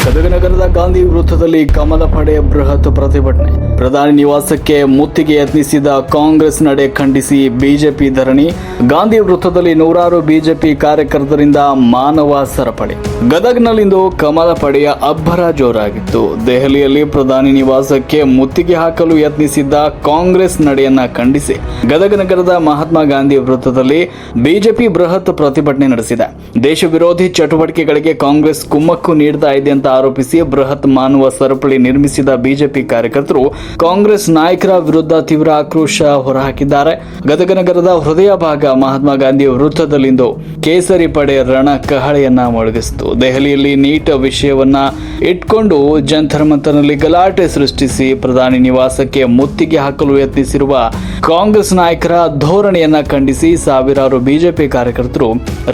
ಗದಗ ನಗರದ ಗಾಂಧಿ ವೃತ್ತದಲ್ಲಿ ಕಮಲ ಪಡೆ ಬೃಹತ್ ಪ್ರತಿಭಟನೆ. ಪ್ರಧಾನಿ ನಿವಾಸಕ್ಕೆ ಮುತ್ತಿಗೆ ಯತ್ನಿಸಿದ ಕಾಂಗ್ರೆಸ್ ನಡೆ ಖಂಡಿಸಿ ಬಿಜೆಪಿ ಧರಣಿ. ಗಾಂಧಿ ವೃತ್ತದಲ್ಲಿ ನೂರಾರು ಬಿಜೆಪಿ ಕಾರ್ಯಕರ್ತರಿಂದ ಮಾನವ ಸರಪಳಿ. ಗದಗ್ನಲ್ಲಿಂದು ಕಮಲ ಪಡೆಯ ಅಬ್ಬರ ಜೋರಾಗಿತ್ತು. ದೆಹಲಿಯಲ್ಲಿ ಪ್ರಧಾನಿ ನಿವಾಸಕ್ಕೆ ಮುತ್ತಿಗೆ ಹಾಕಲು ಯತ್ನಿಸಿದ್ದ ಕಾಂಗ್ರೆಸ್ ನಡೆಯನ್ನ ಖಂಡಿಸಿ ಗದಗ ನಗರದ ಮಹಾತ್ಮ ಗಾಂಧಿ ವೃತ್ತದಲ್ಲಿ ಬಿಜೆಪಿ ಬೃಹತ್ ಪ್ರತಿಭಟನೆ ನಡೆಸಿದೆ. ದೇಶ ವಿರೋಧಿ ಚಟುವಟಿಕೆಗಳಿಗೆ ಕಾಂಗ್ರೆಸ್ ಕುಮ್ಮಕ್ಕು ನೀಡ್ತಾ ಇದೆ ಅಂತ ಆರೋಪಿಸಿ ಬೃಹತ್ ಮಾನವ ಸರಪಳಿ ನಿರ್ಮಿಸಿದ ಬಿಜೆಪಿ ಕಾರ್ಯಕರ್ತರು ಕಾಂಗ್ರೆಸ್ ನಾಯಕರ ವಿರುದ್ಧ ತೀವ್ರ ಆಕ್ರೋಶ ಹೊರಹಾಕಿದ್ದಾರೆ. ಗದಗ ನಗರದ ಹೃದಯ ಭಾಗ ಮಹಾತ್ಮ ಗಾಂಧಿ ವೃತ್ತದಲ್ಲಿಂದು ಕೇಸರಿ ಪಡೆ ರಣ ಕಹಳೆಯನ್ನ ಮೊಳಗಿಸಿತು. ದೆಹಲಿಯಲ್ಲಿ ನೀಟ್ ವಿಷಯವನ್ನ ಇಟ್ಕೊಂಡು ಜಂತರ್ ಮಂತರ್ನಲ್ಲಿ ಗಲಾಟೆ ಸೃಷ್ಟಿಸಿ ಪ್ರಧಾನಿ ನಿವಾಸಕ್ಕೆ ಮುತ್ತಿಗೆ ಹಾಕಲು ಯತ್ನಿಸಿರುವ ಕಾಂಗ್ರೆಸ್ ನಾಯಕರ ಧೋರಣೆಯನ್ನ ಖಂಡಿಸಿ ಸಾವಿರಾರು ಬಿಜೆಪಿ ಕಾರ್ಯಕರ್ತರು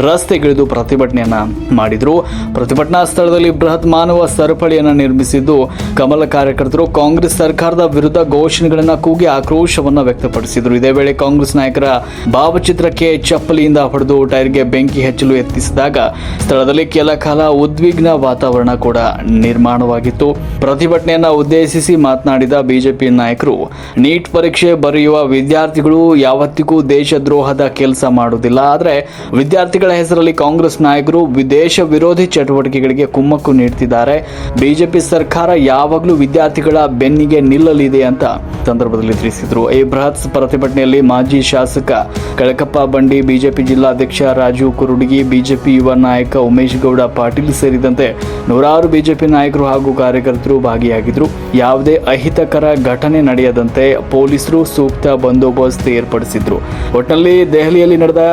ರಸ್ತೆಗಿಳಿದು ಪ್ರತಿಭಟನೆಯನ್ನ ಮಾಡಿದ್ರು. ಪ್ರತಿಭಟನಾ ಸ್ಥಳದಲ್ಲಿ ಬೃಹತ್ ಮಾನವ ಸರಪಳಿಯನ್ನ ನಿರ್ಮಿಸಿದ್ದು ಕಮಲ ಕಾರ್ಯಕರ್ತರು ಕಾಂಗ್ರೆಸ್ ಸರ್ಕಾರದ ವಿರುದ್ಧ ಘೋಷಣೆಗಳನ್ನ ಕೂಗಿ ಆಕ್ರೋಶವನ್ನ ವ್ಯಕ್ತಪಡಿಸಿದರು. ಇದೇ ವೇಳೆ ಕಾಂಗ್ರೆಸ್ ನಾಯಕರ ಭಾವಚಿತ್ರಕ್ಕೆ ಚಪ್ಪಲಿಯಿಂದ ಹೊಡೆದು ಟೈರ್ಗೆ ಬೆಂಕಿ ಹಚ್ಚಲು ಯತ್ನಿಸಿದಾಗ ಸ್ಥಳದಲ್ಲಿ ಕೆಲ ಕಾಲ ಉದ್ವಿಗ್ನ ವಾತಾವರಣ ಕೂಡ ನಿರ್ಮಾಣವಾಗಿತ್ತು. ಪ್ರತಿಭಟನೆಯನ್ನ ಉದ್ದೇಶಿಸಿ ಮಾತನಾಡಿದ ಬಿಜೆಪಿ ನಾಯಕರು, ನೀಟ್ ಪರೀಕ್ಷೆ ಬರೆಯುವ ವಿದ್ಯಾರ್ಥಿಗಳು ಯಾವತ್ತಿಗೂ ದೇಶದ್ರೋಹದ ಕೆಲಸ ಮಾಡುವುದಿಲ್ಲ. ಆದರೆ ವಿದ್ಯಾರ್ಥಿಗಳ ಹೆಸರಲ್ಲಿ ಕಾಂಗ್ರೆಸ್ ನಾಯಕರು ವಿದೇಶ ವಿರೋಧಿ ಚಟುವಟಿಕೆಗಳಿಗೆ ಕುಮ್ಮಕ್ಕು ನೀಡುತ್ತಿದ್ದಾರೆ. ಬಿಜೆಪಿ ಸರ್ಕಾರ ಯಾವಾಗಲೂ ವಿದ್ಯಾರ್ಥಿಗಳ ಬೆನ್ನಿಗೆ ನಿಲ್ಲಲಿದೆ ಅಂತ ಸಂದರ್ಭದಲ್ಲಿ ತಿಳಿಸಿದರು. ಈ ಬೃಹತ್ ಪ್ರತಿಭಟನೆಯಲ್ಲಿ ಮಾಜಿ ಶಾಸಕ ಕಳಕಪ್ಪ ಬಂಡಿ, ಬಿಜೆಪಿ ಜಿಲ್ಲಾಧ್ಯಕ್ಷ ರಾಜು ಕುರುಡಗಿ, ಬಿಜೆಪಿ ಯುವ ನಾಯಕ ಉಮೇಶ್ ಗೌಡ ಪಾಟೀಲ್ ಸೇರಿದಂತೆ ನೂರಾರು ಬಿಜೆಪಿ ನಾಯಕರು ಹಾಗೂ ಕಾರ್ಯಕರ್ತರು ಭಾಗಿಯಾಗಿದ್ದರು. ಯಾವುದೇ ಅಹಿತಕರ ಘಟನೆ ನಡೆಯದಂತೆ ಪೊಲೀಸರು ಸೂಕ್ತ ಬಂದೋಬಸ್ತ್ ಏರ್ಪಡಿಸಿದ್ರು. ಒಟ್ಟಿನಲ್ಲಿ ದೆಹಲಿಯಲ್ಲಿ ನಡೆದ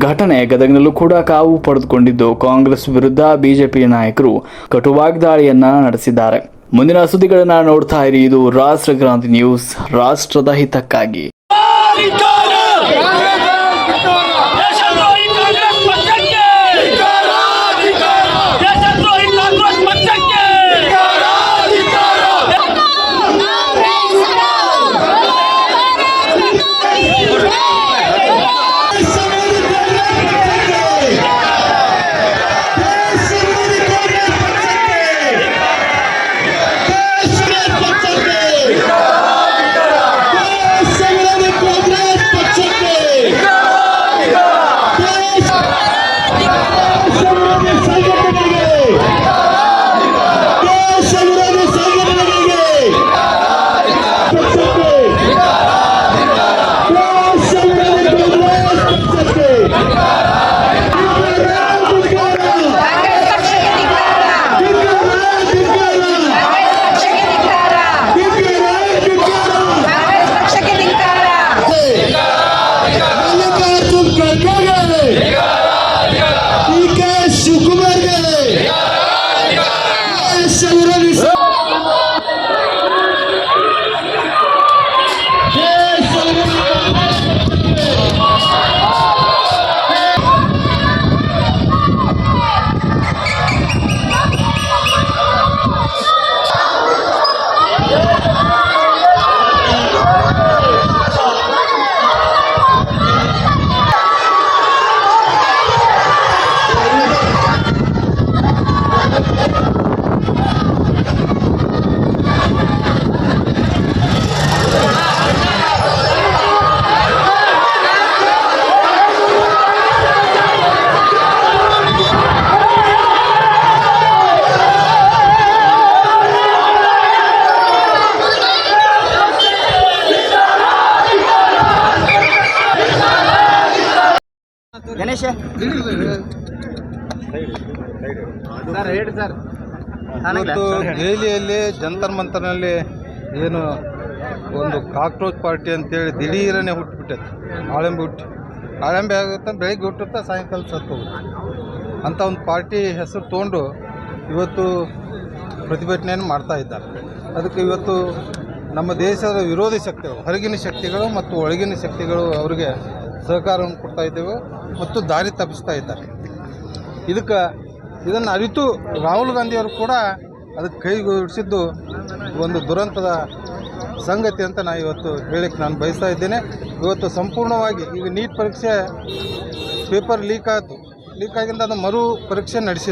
ಘಟನೆ ಗದಗನಲ್ಲೂ ಕೂಡ ಕಾವು ಪಡೆದುಕೊಂಡಿದ್ದು ಕಾಂಗ್ರೆಸ್ ವಿರುದ್ಧ ಬಿಜೆಪಿ ನಾಯಕರು ಕಟುವಾಗ್ದಾಳಿಯನ್ನ ನಡೆಸಿದ್ದಾರೆ. ಮುಂದಿನ ಸುದ್ದಿಗಳನ್ನ ನೋಡ್ತಾ ಇರಿ. ಇದು ರಾಷ್ಟ್ರ ಕ್ರಾಂತಿ ನ್ಯೂಸ್, ರಾಷ್ಟ್ರದ ಹಿತಕ್ಕಾಗಿ. ಗಣೇಶ ಇವತ್ತು ದೆಹಲಿಯಲ್ಲಿ ಜಂತರ್ ಮಂತರ್ನಲ್ಲಿ ಏನು ಒಂದು ಕಾಕ್ರೋಚ್ ಪಾರ್ಟಿ ಅಂತೇಳಿ ದಿಢೀರನೆ ಹುಟ್ಟಿಬಿಟ್ಟೈತೆ. ಆಳಂಬೆ ಆಗುತ್ತೆ, ಬೆಳಗ್ಗೆ ಹುಟ್ಟುತ್ತಾ ಸಾಯಂಕಾಲ ಸತ್ತು ಹೋಗುತ್ತೆ ಅಂಥ ಒಂದು ಪಾರ್ಟಿ ಹೆಸರು ತೊಗೊಂಡು ಇವತ್ತು ಪ್ರತಿಭಟನೆಯನ್ನು ಮಾಡ್ತಾ ಇದ್ದಾರೆ. ಅದಕ್ಕೆ ಇವತ್ತು ನಮ್ಮ ದೇಶದ ವಿರೋಧಿ ಶಕ್ತಿಗಳು, ಹೊರಗಿನ ಶಕ್ತಿಗಳು ಮತ್ತು ಒಳಗಿನ ಶಕ್ತಿಗಳು ಅವರಿಗೆ ಸಹಕಾರವನ್ನು ಕೊಡ್ತಾ ಇದ್ದೇವೆ ಮತ್ತು ದಾರಿ ತಪ್ಪಿಸ್ತಾ ಇದ್ದಾರೆ. ಇದನ್ನು ಅರಿತು ರಾಹುಲ್ ಗಾಂಧಿಯವರು ಕೂಡ ಅದಕ್ಕೆ ಕೈಗೂಡಿಸಿದ್ದು ಒಂದು ದುರಂತದ ಸಂಗತಿ ಅಂತ ನಾನು ಇವತ್ತು ಹೇಳಕ್ಕೆ ನಾನು ಬಯಸ್ತಾ ಇದ್ದೇನೆ. ಇವತ್ತು ಸಂಪೂರ್ಣವಾಗಿ ಈಗ ನೀಟ್ ಪರೀಕ್ಷೆ ಪೇಪರ್ ಲೀಕ್ ಆಯಿತು. ಲೀಕ್ ಆಗಿಂದ ಅದು ಮರು ಪರೀಕ್ಷೆ ನಡೆಸಿ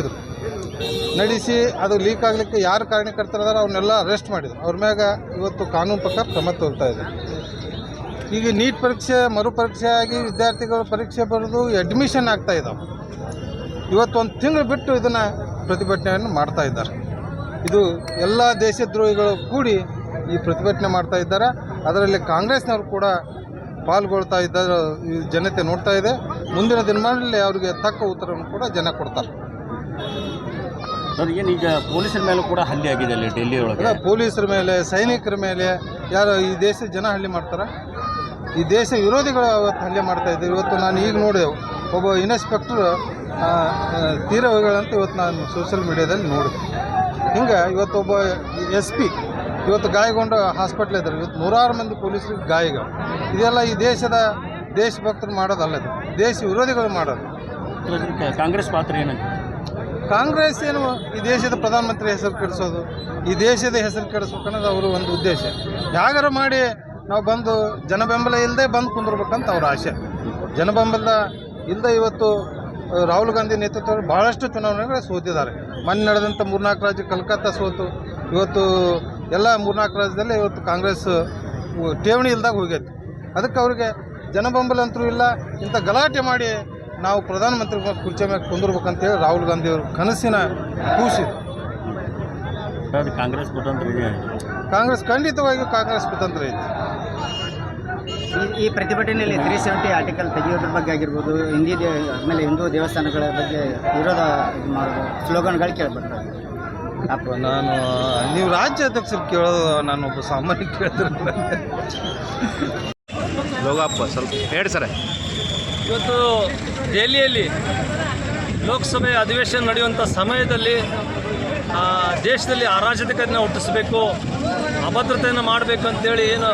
ಅದು ಲೀಕ್ ಆಗಲಿಕ್ಕೆ ಯಾರು ಕಾರಣಕರ್ತರದಾರ ಅವ್ರನ್ನೆಲ್ಲ ಅರೆಸ್ಟ್ ಮಾಡಿದ್ರು. ಅವ್ರ ಮ್ಯಾಗ ಇವತ್ತು ಕಾನೂನು ಪ್ರಕಾರ ಕ್ರಮ ತಗೊಳ್ತಾ ಇದೆ. ಈಗ ನೀಟ್ ಪರೀಕ್ಷೆ ಮರು ಪರೀಕ್ಷೆ ಆಗಿ ವಿದ್ಯಾರ್ಥಿಗಳು ಪರೀಕ್ಷೆ ಬರೆದು ಅಡ್ಮಿಷನ್ ಆಗ್ತಾ ಇದ್ದಾವೆ. ಇವತ್ತು ಒಂದು ತಿಂಗಳು ಬಿಟ್ಟು ಇದನ್ನು ಪ್ರತಿಭಟನೆಯನ್ನು ಮಾಡ್ತಾ ಇದ್ದಾರೆ. ಇದು ಎಲ್ಲ ದೇಶದ್ರೋಹಿಗಳು ಕೂಡಿ ಈ ಪ್ರತಿಭಟನೆ ಮಾಡ್ತಾ ಇದ್ದಾರೆ. ಅದರಲ್ಲಿ ಕಾಂಗ್ರೆಸ್ನವರು ಕೂಡ ಪಾಲ್ಗೊಳ್ತಾ ಇದ್ದಾರೆ. ಈ ಜನತೆ ನೋಡ್ತಾ ಇದೆ. ಮುಂದಿನ ದಿನಮಾನಗಳಲ್ಲಿ ಅವರಿಗೆ ತಕ್ಕ ಉತ್ತರವನ್ನು ಕೂಡ ಜನ ಕೊಡ್ತಾರೆ. ಏನು ಈಗ ಪೊಲೀಸರ ಮೇಲೂ ಕೂಡ ಹಲ್ಲೆ ಆಗಿದೆ ಅಲ್ಲಿ ಡೆಲ್ಲಿ ಒಳಗೆ. ಪೊಲೀಸರ ಮೇಲೆ, ಸೈನಿಕರ ಮೇಲೆ ಯಾರು ಈ ದೇಶದ ಜನ ಹಲ್ಲೆ ಮಾಡ್ತಾರೆ? ಈ ದೇಶ ವಿರೋಧಿಗಳು ಅವತ್ತು ಹಲ್ಲೆ ಮಾಡ್ತಾ ಇದ್ದಾರೆ. ಇವತ್ತು ನಾನು ಈಗ ನೋಡಿದೆ ಒಬ್ಬ ಇನ್ಸ್ಪೆಕ್ಟರ್ ತೀರವಗಳಂತ ಇವತ್ತು ನಾನು ಸೋಷಿಯಲ್ ಮೀಡಿಯಾದಲ್ಲಿ ನೋಡಿದೆ. ಹಿಂಗೆ ಇವತ್ತು ಒಬ್ಬ SP ಇವತ್ತು ಗಾಯಗೊಂಡು ಹಾಸ್ಪಿಟ್ಲ್ ಇದ್ದಾರೆ. ಇವತ್ತು ನೂರಾರು ಮಂದಿ ಪೊಲೀಸರಿಗೆ ಗಾಯಗಳು. ಇದೆಲ್ಲ ಈ ದೇಶದ ದೇಶಭಕ್ತರು ಮಾಡೋದಲ್ಲ, ಇದು ದೇಶ ವಿರೋಧಿಗಳು ಮಾಡೋದು. ಕಾಂಗ್ರೆಸ್ ಪಾತ್ರ ಏನಂತ? ಕಾಂಗ್ರೆಸ್ ಏನು ಈ ದೇಶದ ಪ್ರಧಾನಮಂತ್ರಿ ಹೆಸರು ಕೆಡಿಸೋದು, ಈ ದೇಶದ ಹೆಸರು ಕೆಡಿಸ್ಬೇಕನ್ನೋದು ಅವರು ಒಂದು ಉದ್ದೇಶ. ಹೇಗಾರು ಮಾಡಿ ನಾವು ಬಂದು ಜನಬೆಂಬಲ ಇಲ್ಲದೆ ಬಂದು ಕುಂದಿರ್ಬೇಕಂತ ಅವ್ರ ಆಸೆ. ಜನಬೆಂಬಲ ಇಲ್ಲದೆ ಇವತ್ತು ರಾಹುಲ್ ಗಾಂಧಿ ನೇತೃತ್ವದಲ್ಲಿ ಭಾಳಷ್ಟು ಚುನಾವಣೆಗಳು ಸೋತಿದ್ದಾರೆ. ಮೊನ್ನೆ ನಡೆದಂಥ 3-4 ರಾಜ್ಯ ಕಲ್ಕತ್ತಾ ಸೋತು, ಇವತ್ತು ಎಲ್ಲ 3-4 ರಾಜ್ಯದಲ್ಲಿ ಇವತ್ತು ಕಾಂಗ್ರೆಸ್ ಠೇವಣಿ ಇಲ್ದಾಗ ಹೋಗೈತೆ. ಅದಕ್ಕೆ ಅವ್ರಿಗೆ ಜನಬೆಂಬಲ ಅಂತೂ ಇಲ್ಲ. ಇಂಥ ಗಲಾಟೆ ಮಾಡಿ ನಾವು ಪ್ರಧಾನಮಂತ್ರಿ ಕುರ್ಚಿ ಮೇಲೆ ಕುಂದಿರ್ಬೇಕಂತೇಳಿ ರಾಹುಲ್ ಗಾಂಧಿ ಅವರು ಕನಸಿನ ಕೂಸಿದೆ. ಕಾಂಗ್ರೆಸ್ ಕುತಂತ್ರ ಇದೆ. ಕಾಂಗ್ರೆಸ್ ಖಂಡಿತವಾಗಿಯೂ ಕಾಂಗ್ರೆಸ್ ಕುತಂತ್ರ ಇದೆ. ಈ ಪ್ರತಿಭಟನೆಯಲ್ಲಿ 370 ಆರ್ಟಿಕಲ್ ತೆಗೆಯೋದ್ರ ಬಗ್ಗೆ ಆಗಿರ್ಬೋದು, ಆಮೇಲೆ ಹಿಂದೂ ದೇವಸ್ಥಾನಗಳ ಬಗ್ಗೆ ವಿರೋಧ ಮಾಡೋದು ಸ್ಲೋಗನ್ಗಳು ಕೇಳಿಬರ್ತವೆ. ನಾನು ನೀವು ರಾಜ್ಯಾಧ್ಯಕ್ಷರು ಕೇಳೋದು, ನಾನು ಒಬ್ಬ ಸಾಮಾನ್ಯ ಕೇಳಿದ್ರೆ ಲೋಗಪ್ಪ ಸ್ವಲ್ಪ ಹೇಳಿ ಸರ್. ಇವತ್ತು ದೆಹಲಿಯಲ್ಲಿ ಲೋಕಸಭೆ ಅಧಿವೇಶನ ನಡೆಯುವಂಥ ಸಮಯದಲ್ಲಿ ದೇಶದಲ್ಲಿ ಅರಾಜಕತೆಯನ್ನು ಹುಟ್ಟಿಸಬೇಕು, ಅಭದ್ರತೆಯನ್ನು ಮಾಡಬೇಕು ಅಂತೇಳಿ ಏನು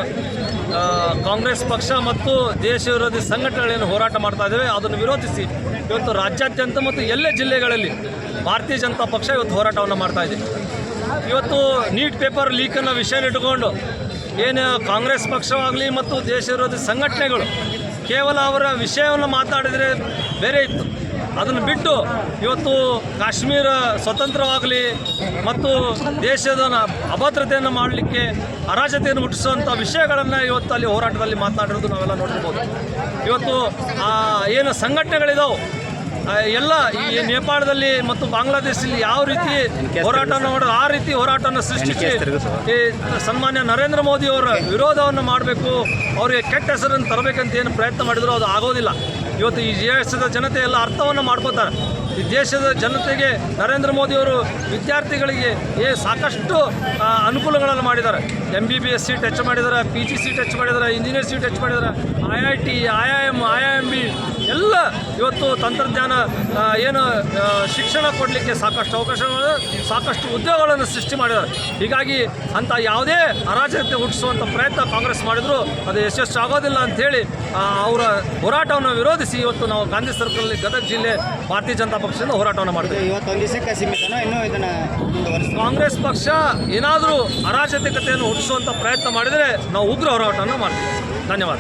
ಕಾಂಗ್ರೆಸ್ ಪಕ್ಷ ಮತ್ತು ದೇಶ ವಿರೋಧಿ ಸಂಘಟನೆಗಳೇನು ಹೋರಾಟ ಮಾಡ್ತಾ ಇದ್ದೇವೆ, ಅದನ್ನು ವಿರೋಧಿಸಿ ಇವತ್ತು ರಾಜ್ಯಾದ್ಯಂತ ಮತ್ತು ಎಲ್ಲೇ ಜಿಲ್ಲೆಗಳಲ್ಲಿ ಭಾರತೀಯ ಜನತಾ ಪಕ್ಷ ಇವತ್ತು ಹೋರಾಟವನ್ನು ಮಾಡ್ತಾ ಇದೆ. ಇವತ್ತು ನೀಟ್ ಪೇಪರ್ ಲೀಕನ್ನು ವಿಷಯ ಇಟ್ಟುಕೊಂಡು ಏನು ಕಾಂಗ್ರೆಸ್ ಪಕ್ಷವಾಗಲಿ ಮತ್ತು ದೇಶ ವಿರೋಧಿ ಸಂಘಟನೆಗಳು ಕೇವಲ ಅವರ ವಿಷಯವನ್ನು ಮಾತಾಡಿದರೆ ಬೇರೆ ಇತ್ತು. ಅದನ್ನು ಬಿಟ್ಟು ಇವತ್ತು ಕಾಶ್ಮೀರ ಸ್ವತಂತ್ರವಾಗಲಿ ಮತ್ತು ದೇಶದ ಅಭದ್ರತೆಯನ್ನು ಮಾಡಲಿಕ್ಕೆ ಅರಾಜಕತೆಯನ್ನು ಹುಟ್ಟಿಸುವಂಥ ವಿಷಯಗಳನ್ನು ಇವತ್ತು ಅಲ್ಲಿ ಹೋರಾಟದಲ್ಲಿ ಮಾತನಾಡಿರೋದು ನಾವೆಲ್ಲ ನೋಡಿರ್ಬೋದು. ಇವತ್ತು ಏನು ಸಂಘಟನೆಗಳಿದಾವೆ ಎಲ್ಲ ಈ ನೇಪಾಳದಲ್ಲಿ ಮತ್ತು ಬಾಂಗ್ಲಾದೇಶದಲ್ಲಿ ಯಾವ ರೀತಿ ಹೋರಾಟವನ್ನು ಮಾಡೋದು ಆ ರೀತಿ ಹೋರಾಟವನ್ನು ಸೃಷ್ಟಿಸಿ ಈ ಸನ್ಮಾನ್ಯ ನರೇಂದ್ರ ಮೋದಿಯವರ ವಿರೋಧವನ್ನು ಮಾಡಬೇಕು, ಅವರಿಗೆ ಕೆಟ್ಟ ಹೆಸರನ್ನು ತರಬೇಕಂತ ಏನು ಪ್ರಯತ್ನ ಮಾಡಿದ್ರು ಅದು ಆಗೋದಿಲ್ಲ. ಇವತ್ತು ಈ ದೇಶದ ಜನತೆ ಎಲ್ಲ ಅರ್ಥವನ್ನು ಮಾಡ್ಕೋತಾರೆ. ಈ ದೇಶದ ಜನತೆಗೆ ನರೇಂದ್ರ ಮೋದಿಯವರು ವಿದ್ಯಾರ್ಥಿಗಳಿಗೆ ಸಾಕಷ್ಟು ಅನುಕೂಲಗಳನ್ನು ಮಾಡಿದ್ದಾರೆ. MBBS ಸೀಟ್ ಹೆಚ್ಚು ಮಾಡಿದ್ದಾರೆ, PG ಸೀಟ್ ಹೆಚ್ಚು ಮಾಡಿದ್ದಾರೆ, ಇಂಜಿನಿಯರ್ ಸೀಟ್ ಹೆಚ್ಚು ಮಾಡಿದ್ದಾರೆ, IIT, IIM, IIMB ಎಲ್ಲ ಇವತ್ತು ತಂತ್ರಜ್ಞಾನ ಏನು ಶಿಕ್ಷಣ ಕೊಡಲಿಕ್ಕೆ ಸಾಕಷ್ಟು ಅವಕಾಶಗಳು, ಸಾಕಷ್ಟು ಉದ್ಯೋಗಗಳನ್ನು ಸೃಷ್ಟಿ ಮಾಡಿದ್ದಾರೆ. ಹೀಗಾಗಿ ಅಂಥ ಯಾವುದೇ ಅರಾಜಕತೆ ಹುಟ್ಟಿಸುವಂಥ ಪ್ರಯತ್ನ ಕಾಂಗ್ರೆಸ್ ಮಾಡಿದ್ರು ಅದು ಯಶಸ್ವಿ ಆಗೋದಿಲ್ಲ ಅಂಥೇಳಿ ಅವರ ಹೋರಾಟವನ್ನು ವಿರೋಧಿಸಿ ಇವತ್ತು ನಾವು ಗಾಂಧಿ ಸರ್ಕಲಲ್ಲಿ ಗದಗ ಜಿಲ್ಲೆ ಭಾರತೀಯ ಜನತಾ ಪಕ್ಷದಿಂದ ಹೋರಾಟವನ್ನು ಮಾಡ್ತೀವಿ. ಇವತ್ತು ಒಂದು ದಿವಸಕ್ಕೆ ಸೀಮಿತನೋ ಇನ್ನೂ ಇದನ್ನು ಕಾಂಗ್ರೆಸ್ ಪಕ್ಷ ಏನಾದರೂ ಅರಾಜಕತೆಯನ್ನು ಹುಟ್ಟಿಸುವಂಥ ಪ್ರಯತ್ನ ಮಾಡಿದರೆ ನಾವು ಉಗ್ರ ಹೋರಾಟವನ್ನು ಮಾಡ್ತೀವಿ. ಧನ್ಯವಾದ.